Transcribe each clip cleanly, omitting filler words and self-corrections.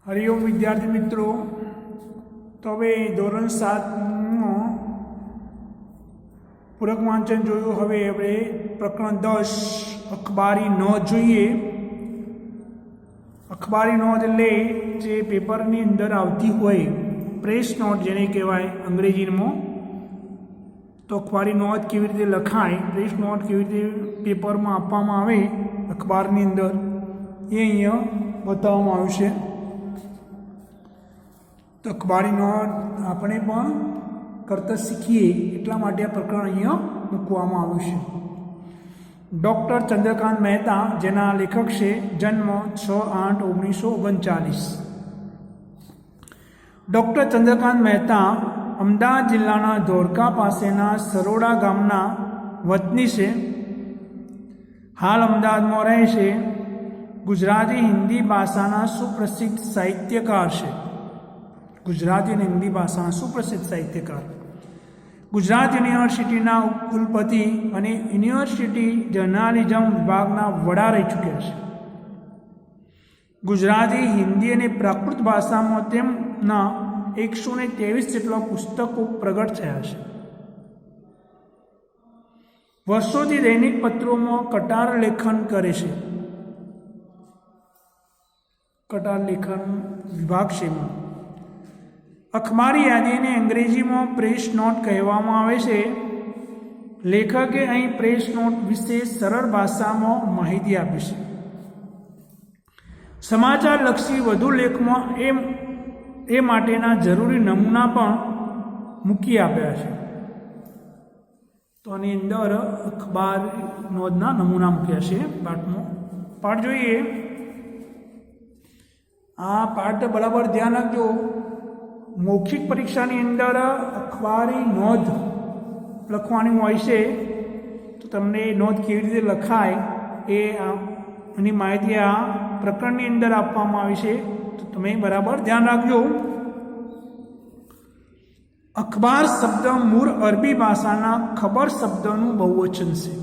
हरिओम विद्यार्थी मित्रों। तो हवे धोरण 7 पूरक वांचन जोयुं। हवे प्रकरण 10 अखबारी नोंध जोईए। अखबारी नोंध एटले जे पेपरनी अंदर आवती होय प्रेस नोट जेने कहेवाय अंग्रेजीमां। तो अखबारी नोंध केवी रीते लखाय, प्रेस नोट केवी रीते पेपरमां आपवामां आवे अखबारनी अंदर ए अहींया बताववामां आव्युं छे। तो अखबारी नोंध आपणे पण करता शीखीए એટલા માટે આ પ્રકરણ અહીંયા મૂકવામાં આવ્યું છે। ડૉક્ટર ચંદ્રકાંત મહેતા, જેના લેખક છે, જન્મ 6/8/1939। ડૉક્ટર ચંદ્રકાંત મહેતા અમદાવાદ જિલ્લાના ધોળકા પાસેના સરોડા ગામના વતની છે। હાલ અમદાવાદમાં રહે છે। ગુજરાતી હિન્દી ભાષાના સુપ્રસિદ્ધ સાહિત્યકાર છે। गुजराती और हिंदी भाषा सुप्रसिद्ध साहित्यकार, गुजरात यूनिवर्सिटीना कुलपति और यूनिवर्सिटी जर्नालिज्म विभागना वड़ा रही चूक्या छे। गुजराती, हिंदी और प्राकृत भाषा में तेमना 123 जेटला पुस्तकों प्रगट थया छे। वर्षोथी दैनिक पत्रों में कटार लेखन करे छे। कटार लेखन विभाग छे। अखबारी यादी ने अंग्रेजी में प्रेस नोट कहेवामां आवे छे। लेखके अहीं प्रेस नोट विषे सरल भाषा में माहिती आपी छे। समाचार लक्षी वधु लेख में ए माटेना जरूरी नमूना पण मूकी आप्या छे। तो आनी अंदर अखबार नोंधना नमूना मूक्या छे। पाठ जोईए। आ पाठ बराबर ध्यान राखजो। मौखिक परीक्षा अंदर अखबारी नोंध लखवानी होय छे। तो तमने नोंध केवी रीते लखाय एनी माहिती आ प्रकरणनी अंदर आपवामां आवी छे। तो तमे बराबर ध्यान राखजो। अखबार शब्द मूळ अरबी भाषाना खबर शब्दनुं बहुवचन छे,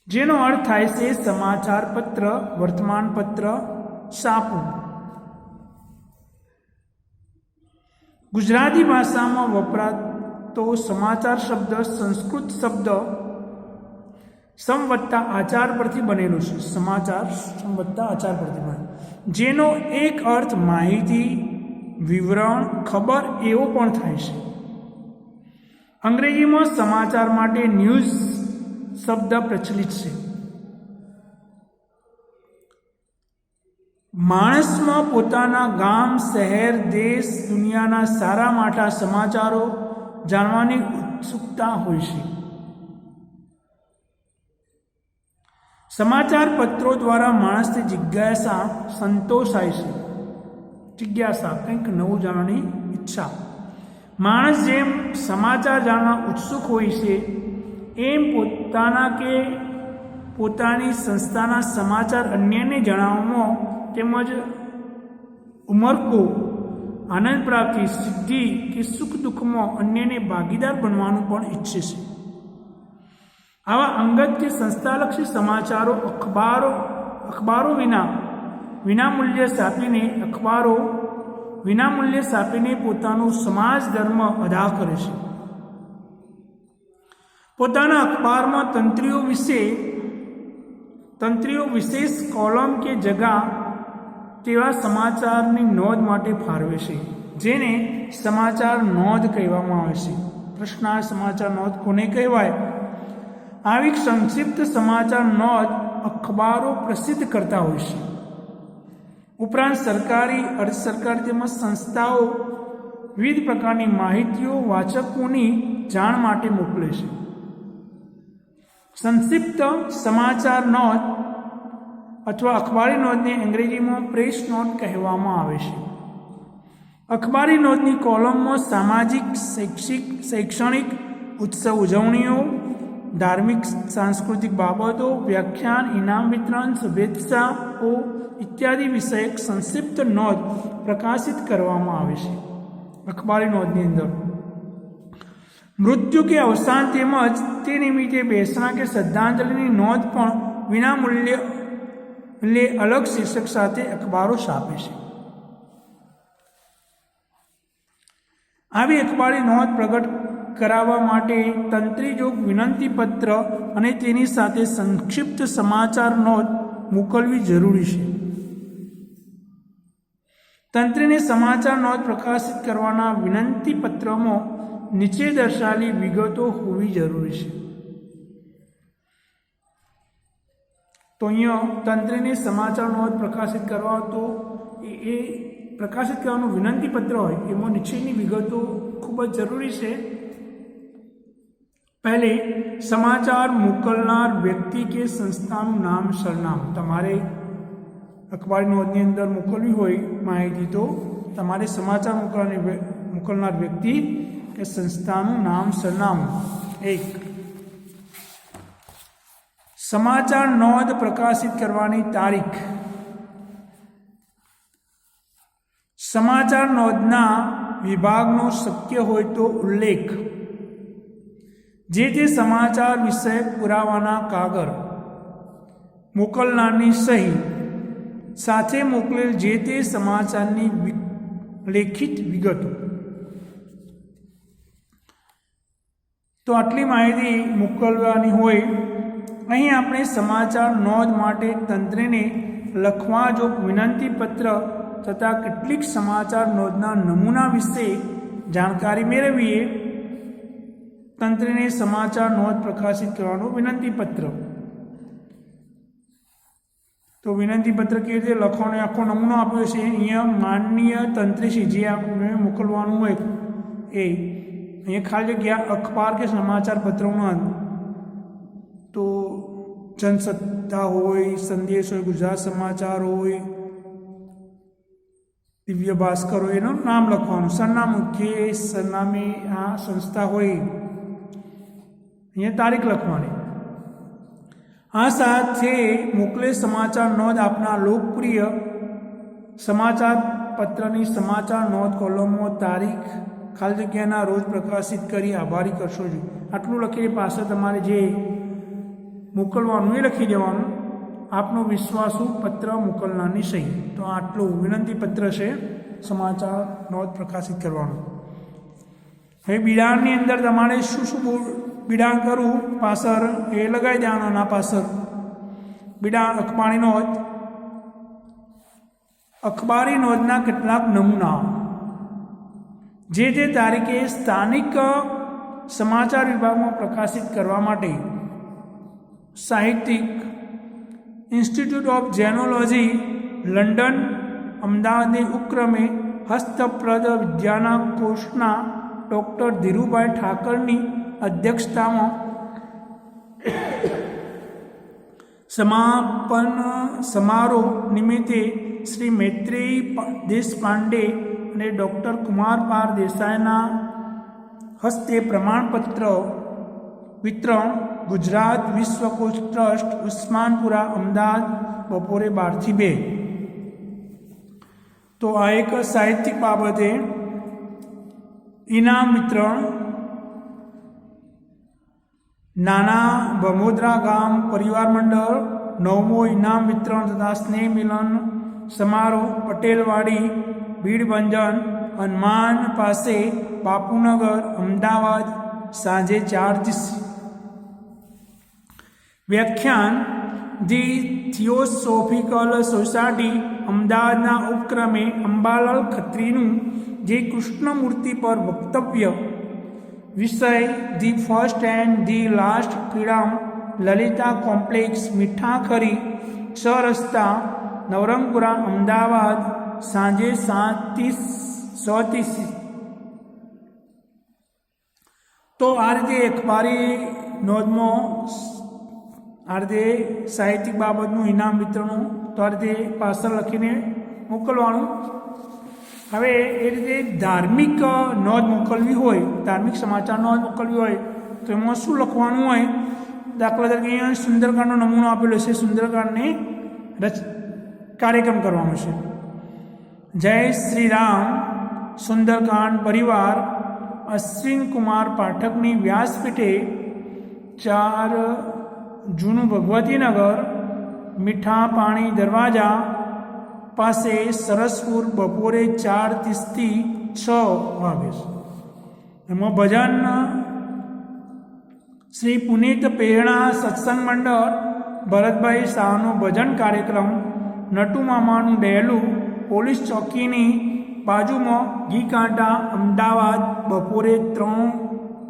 जेनो अर्थ थाय छे समाचार पत्र, वर्तमान पत्र, छापू। गुजराती भाषा में वपरातो समाचार शब्द संस्कृत शब्द समवत्ता आचार परथी बनेलो छे। समाचार समवत्ता आचार परथी बने, जेनो एक अर्थ माहिती, विवरण, खबर एवो पण थाय छे। अंग्रेजी में समाचार माटे न्यूज शब्द प्रचलित छे। माणस में पोताना गाम, शहर, देश, दुनियाना सारा माठा समाचारों जाणवानी उत्सुकता होय छे। समाचार पत्रों द्वारा माणसने जिज्ञासा संतोषाय छे। जिज्ञासा कंईक नवुं जाणवानी इच्छा। माणस जेम समाचार जाणवा उत्सुक होय छे एम पोताना के पोतानी संस्थाना समाचार अन्यने जणाववामां તેમજ ઉમરકો, આનંદ પ્રાપ્તિ, સિદ્ધિ કે સુખ દુઃખમાં અન્યને ભાગીદાર બનવાનું પણ ઈચ્છે છે। આવા અંગત કે સંસ્થાલક્ષી સમાચારો અખબારો વિનામૂલ્યે છાપીને પોતાનો સમાજ ધર્મ અદા કરે છે। પોતાના અખબારમાં તંત્રીઓ વિશેષ કોલમ કે જગા તેવા સમાચારની નોંધ માટે ફાળવે છે, જેને સમાચાર નોંધ કહેવામાં આવે છે। પ્રશ્ન: સમાચાર નોંધ કોને કહેવાય? આવી સંક્ષિપ્ત સમાચાર નોંધ અખબારો પ્રસિદ્ધ કરતા હોય છે। ઉપરાંત સરકારી, અર્ધ સરકારી તેમજ સંસ્થાઓ વિવિધ પ્રકારની માહિતીઓ વાચકોની જાણ માટે મોકલે છે। संक्षिप्त समाचार नोंध अथवा अखबारी नोंध ने अंग्रेजी में प्रेस नोट कहेवामां आवे छे। अखबारी नोंधनी कॉलम में सामाजिक, शैक्षणिक, उत्सव उजवणीओ, धार्मिक सांस्कृतिक बाबतों, व्याख्यान, इनाम वितरण, शुभेच्छाओ इत्यादि विषयक संक्षिप्त नोंध प्रकाशित करवामां आवे छे। अखबारी नोंधनी अंदर मृत्यु के अवसान तेमज ते निमित्ते बेसरा के श्रद्धांजलिनी नोंध पण विनामूल्य એટલે અલગ શીર્ષક સાથે અખબારો છાપે છે। આવી અખબારી નોંધ પ્રગટ કરાવવા માટે તંત્રીજોગ વિનંતી પત્ર અને તેની સાથે સંક્ષિપ્ત સમાચાર નોંધ મોકલવી જરૂરી છે। તંત્રીને સમાચાર નોંધ પ્રકાશિત કરવાના વિનંતી પત્રમાં નીચે દર્શાવેલી વિગતો હોવી જરૂરી છે। તો અહીંયા તંત્રીને સમાચાર નોંધ પ્રકાશિત કરવા તો એ પ્રકાશિત કરવાનું વિનંતી પત્ર હોય એમાં નીચેની વિગતો ખૂબ જ જરૂરી છે। પહેલે સમાચાર મોકલનાર વ્યક્તિ કે સંસ્થાનું નામ સરનામું। તમારે અખબારી નોંધની અંદર મોકલવી હોય માહિતી તો તમારે સમાચાર મોકલનાર વ્યક્તિ કે સંસ્થાનું નામ સરનામું। 1 સમાચાર નોંધ પ્રકાશિત કરવાની તારીખ। સમાચાર નોંધના વિભાગનો શક્ય હોય તો ઉલ્લેખ। જે તે સમાચાર વિષયક પુરાવાના કાગળ। મોકલનારની સહી સાથે મોકલેલ જે તે સમાચારની લેખિત વિગતો। તો આટલી માહિતી મોકલવાની હોય। અહીં આપણે સમાચાર નોંધ માટે તંત્રને લખવા જો વિનંતી પત્ર તથા કેટલીક સમાચાર નોંધના નમૂના વિશે જાણકારી મેળવીએ। તંત્રને સમાચાર નોંધ પ્રકાશિત કરવાનો વિનંતી પત્ર। તો વિનંતી પત્ર કેવી રીતે લખવાનો આખો નમૂનો આપ્યો છે। અહીંયા માનનીય તંત્રીશ્રી જે આપણે મોકલવાનું હોય એ અહીંયા ખાલી જગ્યા અખબાર કે સમાચાર પત્રોમાં તો જનસત્તા હોય, સંદેશ હોય, ગુજરાત સમાચાર હોય, દિવ્ય ભાસ્કર હોય, એનું નામ લખવાનું। સરનામું કે સરનામે આ સંસ્થા હોય અહીંયા તારીખ લખવાની। આ સાથે મોકલે સમાચાર નોંધ આપના લોકપ્રિય સમાચાર પત્રની સમાચાર નોંધ કોલમમાં તારીખ ખાલી જગ્યાના રોજ પ્રકાશિત કરી આભારી કરશો જ। આટલું લખીને પાછળ તમારે જે મોકલવાનું એ લખી દેવાનું। આપનો વિશ્વાસુ પત્ર મોકલનારની સહી। તો આટલું વિનંતી પત્ર છે સમાચાર નોંધ પ્રકાશિત કરવાનું। હવે બિડાણની અંદર તમારે શું શું બિડાણ કરવું પાછળ એ લગાવી દેવાનું। ના પાછળ બિડાણ અખબારી નોંધ। અખબારી નોંધના કેટલાક નમૂના। જે તે તારીખે સ્થાનિક સમાચાર વિભાગમાં પ્રકાશિત કરવા માટે સાહિત્યિક ઇન્સ્ટિટ્યૂટ ઓફ જેનોલોજી લંડન અમદાવાદને ઉપક્રમે હસ્તપ્રદ વિદ્યાના કોર્સના ડૉક્ટર ધીરુભાઈ ઠાકરની અધ્યક્ષતામાં સમાપન સમારોહ નિમિત્તે શ્રી મૈત્રેયી દેશપાંડે અને ડૉક્ટર કુમાર પાર દેસાઈના હસ્તે પ્રમાણપત્ર વિતરણ ગુજરાત વિશ્વકોશ ટ્રસ્ટ ઉસ્માનપુરા અમદાવાદ બપોરે 12 થી 2। તો આ એક સાહિત્યિક બાબતે ઇનામ વિતરણ। નાના ભમોદરા ગામ પરિવાર મંડળ 9મો ઇનામ વિતરણ તથા સ્નેહ મિલન સમારોહ પટેલવાડી ભીડભંજન હનુમાન પાસે બાપુનગર અમદાવાદ સાંજે 4:30। વ્યાખ્યાન ધી થિયોસોફિકલ સોસાયટી અમદાવાદના ઉપક્રમે અંબાલાલ ખત્રીનું જે કૃષ્ણમૂર્તિ પર વક્તવ્ય। વિષય the first and the last freedom Lalita complex Mithakhali 6 રસ્તા નવરંગપુરા અમદાવાદ સાંજે 7:30। તો આ રીતે અખબારી નોંધમાં આ રીતે સાહિત્યિક બાબતનું ઇનામ વિતરણનું તો આ રીતે પાછળ લખીને મોકલવાનું। હવે એ રીતે ધાર્મિક નોંધ મોકલવી હોય, ધાર્મિક સમાચાર નોંધ મોકલવી હોય તો એમાં શું લખવાનું હોય। દાખલા તરીકે અહીંયા સુંદરકાંડનો નમૂનો આપેલો છે। સુંદરકાંડને કાર્યક્રમ કરવાનો છે। જય શ્રી રામ સુંદરકાંડ પરિવાર અશ્વિન કુમાર પાઠકની વ્યાસપીઠે 4 જૂનું ભગવતીનગર મીઠા પાણી દરવાજા પાસે સરસપુર બપોરે 4:30 થી 6 વાગે છે. એમાં ભજન શ્રી પુનિત પ્રેરણા સત્સંગ મંડળ ભરતભાઈ શાહનો ભજન કાર્યક્રમ નટુ મામાનું ડેલું પોલીસ ચોકીની બાજુમાં ઘી કાંટા અમદાવાદ બપોરે 3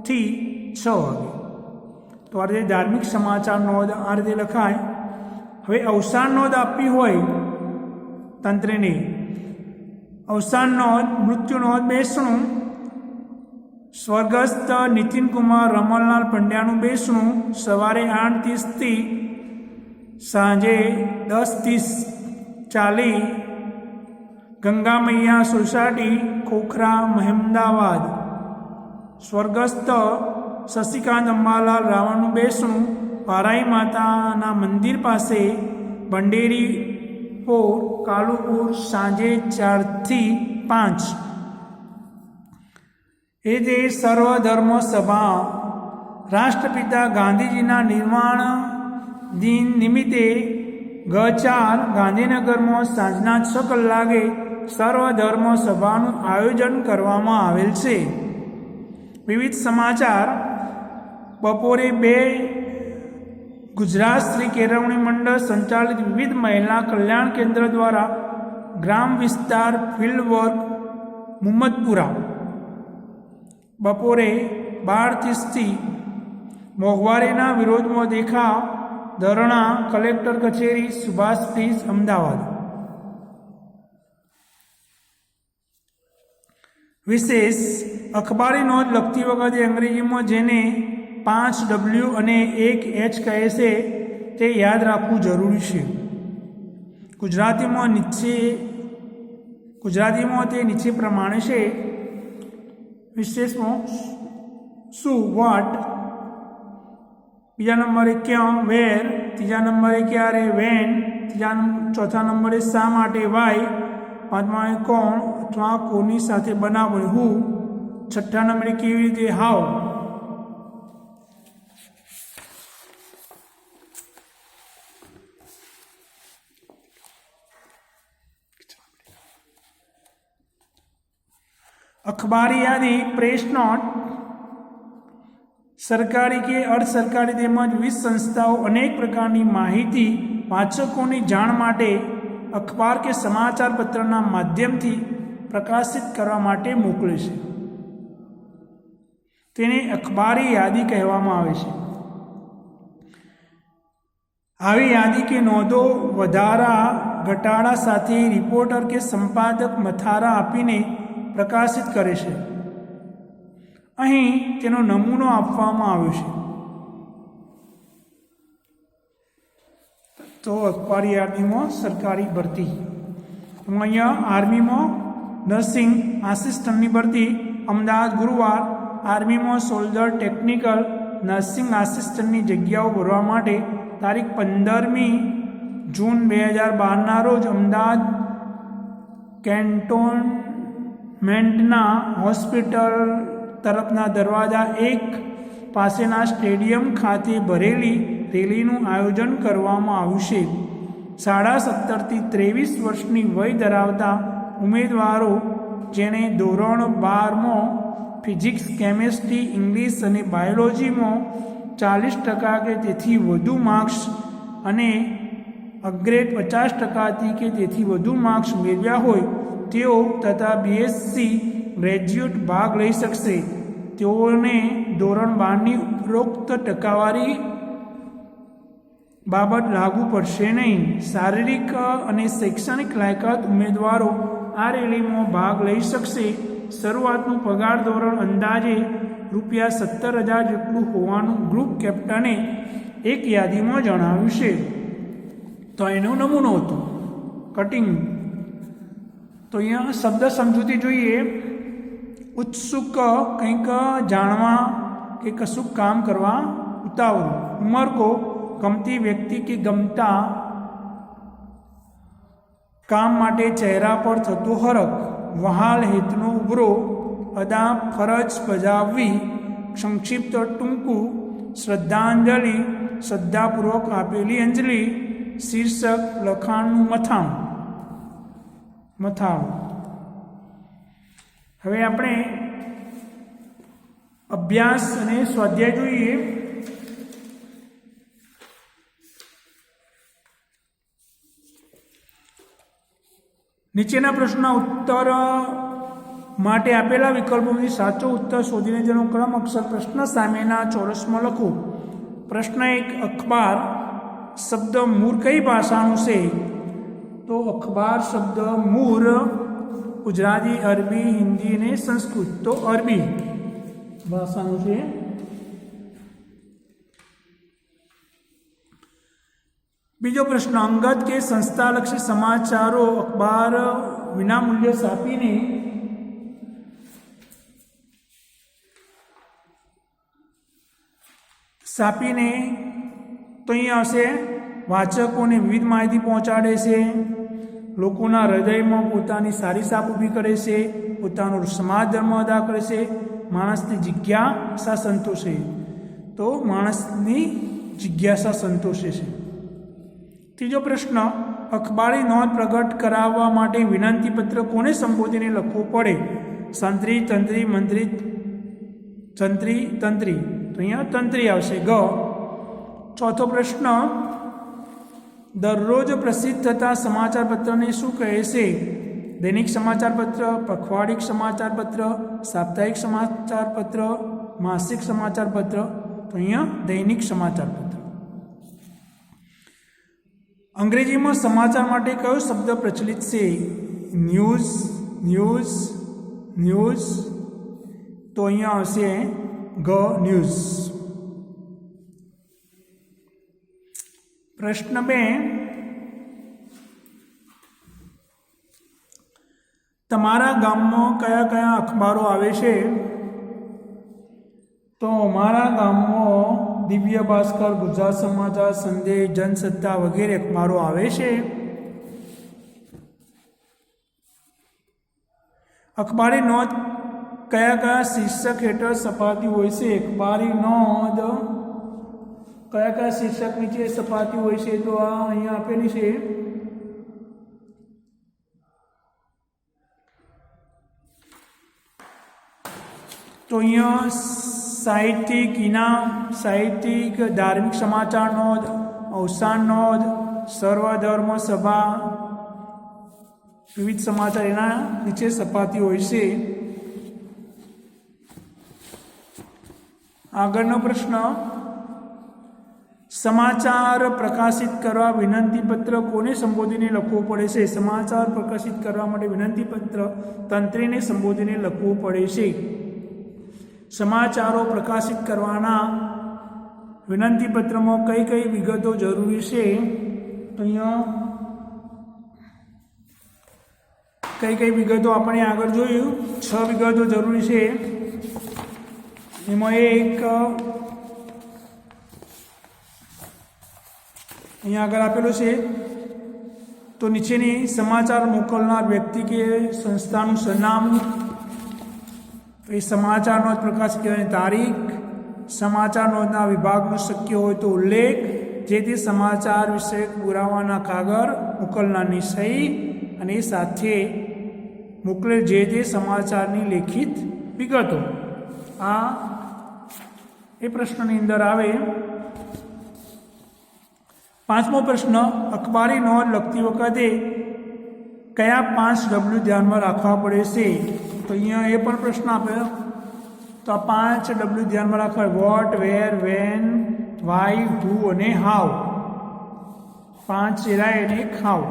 થી 6 વાગે. તો આ રીતે ધાર્મિક સમાચાર નોંધ આ રીતે લખાય. હવે અવસાન નોંધ આપવી હોય તંત્રને, અવસાન નોંધ મૃત્યુ નોંધ બેસણું સ્વર્ગસ્થ નીતિનકુમાર રમણલાલ પંડ્યાનું બેસણું સવારે 8:30 થી સાંજે 10:30 ચાલી ગંગા મૈયા સોસાયટી ખોખરા મહેમદાવાદ. સ્વર્ગસ્થ શશિકાંત અંબાલાલ રાવણનું બેસણું વારાઈ માતાના મંદિર પાસે ભંડેરી પોર કાલુપુર સાંજે 4 થી 5. એ જે સર્વધર્મ સભા રાષ્ટ્રપિતા ગાંધીજીના નિર્વાણ દિન નિમિત્તે ગ4 ગાંધીનગરમાં સાંજના 6 કલાકે સર્વધર્મ સભાનું આયોજન કરવામાં આવેલ છે. વિવિધ સમાચાર બપોરે 2 ગુજરાત શ્રી કેળવણી મંડળ સંચાલિત વિવિધ મહિલા કલ્યાણ કેન્દ્ર દ્વારા ગ્રામ વિસ્તાર ફિલ્ડ વર્ક મુહમ્મદપુરા બપોરે 12:30 થી મોંઘવારીના વિરોધમાં દેખાવ ધરણા કલેક્ટર કચેરી સુભાષ બ્રિજ અમદાવાદ. વિશેષ અખબારી નોંધ લખતી વખતે અંગ્રેજીમાં જેને 5 W અને 1 H કહે છે તે યાદ રાખવું જરૂરી છે. ગુજરાતીમાં તે નીચે પ્રમાણે છે. વિશેષમાં શું વોટ, બીજા નંબરે ક્યાં વેર, ત્રીજા નંબરે ક્યારે વેન, ચોથા નંબરે શા માટે વાય, પાંચમા કોણ અથવા કોની સાથે બનાવવું હું, છઠ્ઠા નંબરે કેવી રીતે હાઉ. अखबारी यादी प्रेस नोट सरकारी के अर्ध सरकारी તેમજ વિવિધ સંસ્થાઓ અનેક પ્રકારની માહિતી વાચકોની જાણ માટે અખબાર કે સમાચાર પત્રના માધ્યમથી પ્રકાશિત કરવા માટે મોકલે છે. તેને અખબારી યાદી કહેવામાં આવે છે. આવી યાદી કે નોંધો વધારા ઘટાડા સાથે રિપોર્ટર કે સંપાદક મથારા આપીને પ્રકાશિત કરે છે. અહીં તેનો નમૂનો આપવામાં આવ્યો છે. તો અખબારી યાદીમાં સરકારી ભરતી, અહીંયા આર્મીમાં નર્સિંગ આસિસ્ટન્ટની ભરતી અમદાવાદ ગુરુવાર, આર્મીમાં સોલ્જર ટેકનિકલ નર્સિંગ આસિસ્ટન્ટની જગ્યાઓ ભરવા માટે તારીખ 15મી જૂન 2012ના રોજ અમદાવાદ કેન્ટોનમેન્ટના હોસ્પિટલ તરફના દરવાજા 1 પાસેના સ્ટેડિયમ ખાતે ભરેલી રેલીનું આયોજન કરવામાં આવ્યું છે. 17.5 થી 23 વર્ષની વય ધરાવતા ઉમેદવારો જેણે ધોરણ 12માં ફિઝિક્સ, કેમેસ્ટ્રી, ઇંગ્લિશ અને બાયોલોજીમાં 40% કે તેથી વધુ માર્ક્સ અને અપગ્રેડ 50% કે તેથી વધુ માર્ક્સ મેળવ્યા હોય તેઓ તથા બીએસસી ગ્રેજ્યુએટ ભાગ લઈ શકશે. તેઓને ધોરણ 12ની ઉપરોક્ત ટકાવારી બાબત લાગુ પડશે નહીં. શારીરિક અને શૈક્ષણિક લાયકાત ઉમેદવારો આ રેલીમાં ભાગ લઈ શકશે. શરૂઆતનું પગાર ધોરણ અંદાજે ₹17,000 જેટલું હોવાનું ગ્રુપ કેપ્ટને એક યાદીમાં જણાવ્યું છે. તો એનો નમૂનો હતો કટિંગ. તો અહીંયા શબ્દ સમજૂતી જોઈએ. ઉત્સુક, કંઈક જાણવા કે કશુંક કામ કરવા ઉતાવળું. ઉમરકો, ગમતી વ્યક્તિ કે ગમતા કામ માટે ચહેરા પર થતો હરખ. વહાલ, હેતનો ઉભરો. અદા, ફરજ બજાવવી. સંક્ષિપ્ત, ટૂંકું. શ્રદ્ધાંજલિ, શ્રદ્ધાપૂર્વક આપેલી અંજલિ. શીર્ષક લખાણનું મથાળું. હવે આપણે અભ્યાસ અને સ્વાધ્યાય જોઈએ. નીચેના પ્રશ્નના ઉત્તર માટે આપેલા વિકલ્પોમાંથી સાચો ઉત્તર શોધીને તેનો ક્રમ અક્ષર પ્રશ્ન સામેના ચોરસમાં લખો. પ્રશ્ન 1, અખબાર શબ્દ મૂળ કઈ ભાષાનું છે? તો અખબાર શબ્દ મૂળ ગુજરાતી, અરબી, હિન્દી અને સંસ્કૃત. તો અરબી ભાષાનું છે. બીજો પ્રશ્ન, અંગત કે સંસ્થાલક્ષી સમાચારો અખબાર વિનામૂલ્ય છાપીને તો અહીંયા આવશે વાચકોને વિવિધ માહિતી પહોંચાડે છે, લોકોના હૃદયમાં પોતાની સારી છાપ ઊભી કરે છે, પોતાનો સમાજ ધર્મ અદા કરે છે, માણસની જિજ્ઞાસા સંતોષે. તો માણસની જિજ્ઞાસા સંતોષે છે. ત્રીજો પ્રશ્ન, અખબારી નોંધ પ્રગટ કરાવવા માટે વિનંતીપત્ર કોને સંબોધીને લખવું પડે? સંત્રી, તંત્રી, મંત્રી, તંત્રી. તો અહીંયા તંત્રી આવશે. ગ. ચોથો પ્રશ્ન, દરરોજ પ્રસિદ્ધ થતા સમાચાર પત્રને શું કહે છે? દૈનિક સમાચાર પત્ર, પખવાડિક સમાચાર પત્ર, સાપ્તાહિક સમાચાર પત્ર, માસિક સમાચાર પત્ર. તો અહીંયા દૈનિક સમાચાર પત્ર. અંગ્રેજીમાં સમાચાર માટે કયો શબ્દ પ્રચલિત છે? ન્યૂઝ. તો અહીંયા આવશે ગ, ન્યૂઝ. પ્રશ્ન 2, તમારા ગામમાં કયા કયા અખબારો આવે છે? તો અમારા ગામમાં દિવ્ય ભાસ્કર, ગુજરાત સમાચાર, સંદેશ, જનસત્તા વગેરે અખબારો આવે છે. અખબારી નોંધ કયા કયા શીર્ષક હેઠળ છપાતી હોય છે? અખબારી નોંધ કયા કયા શીર્ષક નીચે છપાતી હોય છે? તો આ અહીંયા આપેલી છે. તો અહીંયા સાહિત્યિક ઇનામ, સાહિત્યિક, ધાર્મિક સમાચાર નોંધ, અવસાન નોંધ, સર્વધર્મ સભા, વિવિધ સમાચાર એના નીચે છપાતી હોય છે. આગળનો પ્રશ્ન, સમાચાર પ્રકાશિત કરવા વિનંતીપત્ર કોને સંબોધીને લખવું પડે છે? સમાચાર પ્રકાશિત કરવા માટે વિનંતીપત્ર તંત્રીને સંબોધીને લખવું પડે છે. સમાચારો પ્રકાશિત કરવાના વિનંતીપત્રમાં કઈ કઈ વિગતો જરૂરી છે? તો અહીંયા કઈ વિગતો આપણે આગળ જોયું. 6 વિગતો જરૂરી છે. એમાં એક અહીંયા આગળ આપેલું છે. તો નીચેની સમાચાર મોકલનાર વ્યક્તિ કે સંસ્થાનું સરનામું, એ સમાચાર નોંધ પ્રકાશિત કરવાની તારીખ, સમાચાર નોંધના વિભાગનો શક્ય હોય તો ઉલ્લેખ, જે તે સમાચાર વિષયક પુરાવાના કાગળ, મોકલનારની સહી અને સાથે મોકલેલ જે તે સમાચારની લેખિત વિગતો. આ એ પ્રશ્નની અંદર આવે. 5મો પ્રશ્ન, અખબારી નોંધ લખતી વખતે કયા 5 W ધ્યાનમાં રાખવા પડે છે? તો અહીંયા એ પણ પ્રશ્ન આપ્યો. તો આ 5 W ધ્યાનમાં રાખવા: what, where, when, why, who અને હાઉ. 5 ચેરાય અને એક how.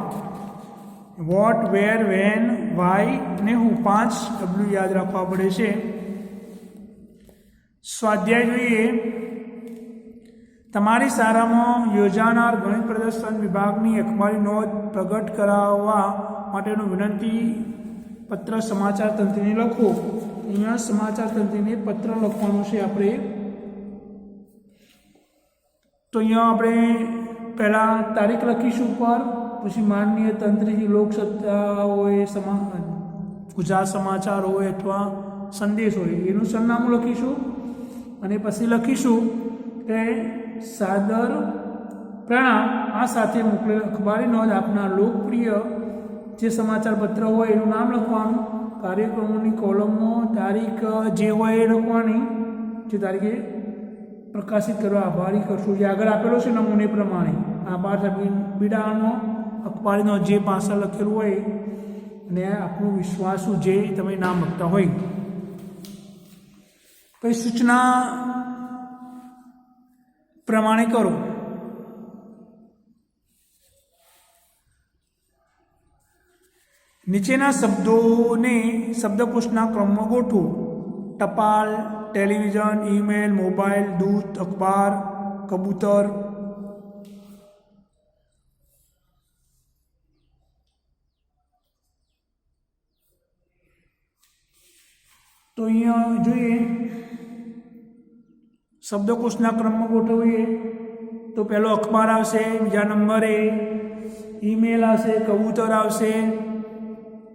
What, where, when, why અને હુ, 5 W યાદ રાખવા પડે છે. સ્વાધ્યાય જોઈએ. તમારી શાળામાં યોજાનાર ગણિત પ્રદર્શન વિભાગની અખબારી નોંધ પ્રગટ કરાવવા માટેનું વિનંતી પત્ર સમાચાર તંત્રીને લખો. અહીંયા સમાચાર તંત્રીને પત્ર લખવાનું છે આપણે. તો અહીંયા આપણે પહેલાં તારીખ લખીશું ઉપર, પછી માનનીય તંત્રીજી લોકસત્તા હોય, ગુજરાત સમાચાર હોય અથવા સંદેશ હોય એનું સરનામું લખીશું. અને પછી લખીશું કે સાદર પ્રણામ. આ સાથે મોકલેલ અખબારી નોંધ આપનાર લોકપ્રિય જે સમાચાર પત્ર હોય એનું નામ લખવાનું, કાર્યક્રમોની કોલમો, તારીખ જે હોય એ લખવાની, જે તારીખે પ્રકાશિત કરવા આભારી કરશું. જે આગળ આપેલો છે નમૂને પ્રમાણે આભાર બિડાનો અખબારીનો જે પાછળ લખેલું હોય અને આપણું વિશ્વાસુ જે તમે નામ લખતા હોય. પછી સૂચના પ્રમાણે કરો. નીચેના શબ્દોને શબ્દકોશના ક્રમમાં ગોઠવો. ટપાલ, ટેલિવિઝન, ઈમેલ, મોબાઈલ, દૂત, અખબાર, કબૂતર. તો અહીંયા જોઈએ શબ્દકોશના ક્રમમાં ગોઠવીએ તો પહેલો અખબાર આવશે, બીજા નંબરે ઈમેલ આવશે, કબૂતર આવશે,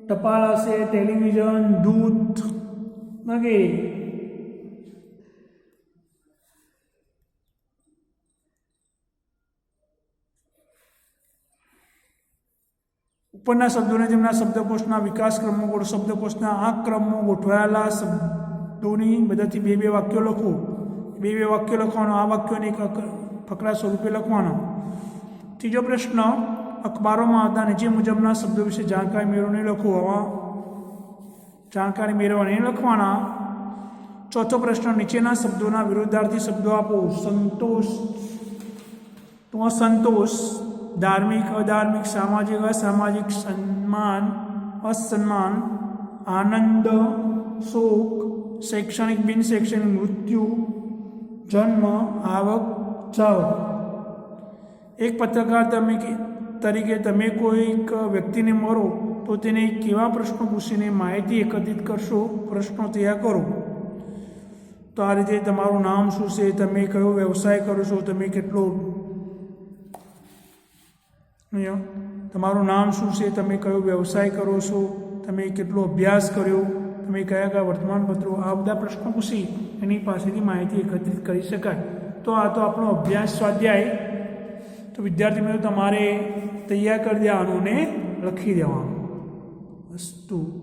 ટપાલ આવશે, ટેલિવિઝન, દૂત વગેરે. ઉપરના શબ્દોને તેમના શબ્દકોશના વિકાસ ક્રમમાં ગોઠવો. શબ્દકોશના આ ક્રમમાં ગોઠવાયેલા શબ્દોની મદદથી બે વાક્યો લખો. બે વાક્યો લખવાનો. આ વાક્યોને એક ફકરા સ્વરૂપે લખવાનો. ત્રીજો પ્રશ્ન, અખબારોમાં આવતા નીચે મુજબના શબ્દો વિશે જાણકારી મેળવણી લખો. આવા જાણકારી મેળવવાની લખવાના. ચોથો પ્રશ્ન, નીચેના શબ્દોના વિરુદ્ધાર્થી શબ્દો આપો. સંતોષ તો અસંતોષ, ધાર્મિક, અધાર્મિક, સામાજિક, અસામાજિક, સન્માન, અસન્માન, આનંદ, શોક, શૈક્ષણિક, બિન શૈક્ષણિક, મૃત્યુ, જન્મ, આવક, જાવક. એક પત્રકાર તરીકે તમે કોઈક વ્યક્તિને મળો તો તેને કેવા પ્રશ્નો પૂછીને માહિતી એકત્રિત કરશો? પ્રશ્નો તૈયાર કરો. તો આ રીતે તમારું નામ શું છે, તમે કયો વ્યવસાય કરો છો, તમે કેટલો તમારું નામ શું છે, તમે કયો વ્યવસાય કરો છો, તમે કેટલો અભ્યાસ કર્યો, તમે કયા કયા વર્તમાનપત્રો, આ બધા પ્રશ્નો પૂછી એની પાસેથી માહિતી એકત્રિત કરી શકાય. તો આ તો આપણો અભ્યાસ સ્વાધ્યાય. તો વિદ્યાર્થી મિત્રો તમારે તૈયાર કરી દેવાનું અને લખી દેવાનું. અસ્તુ.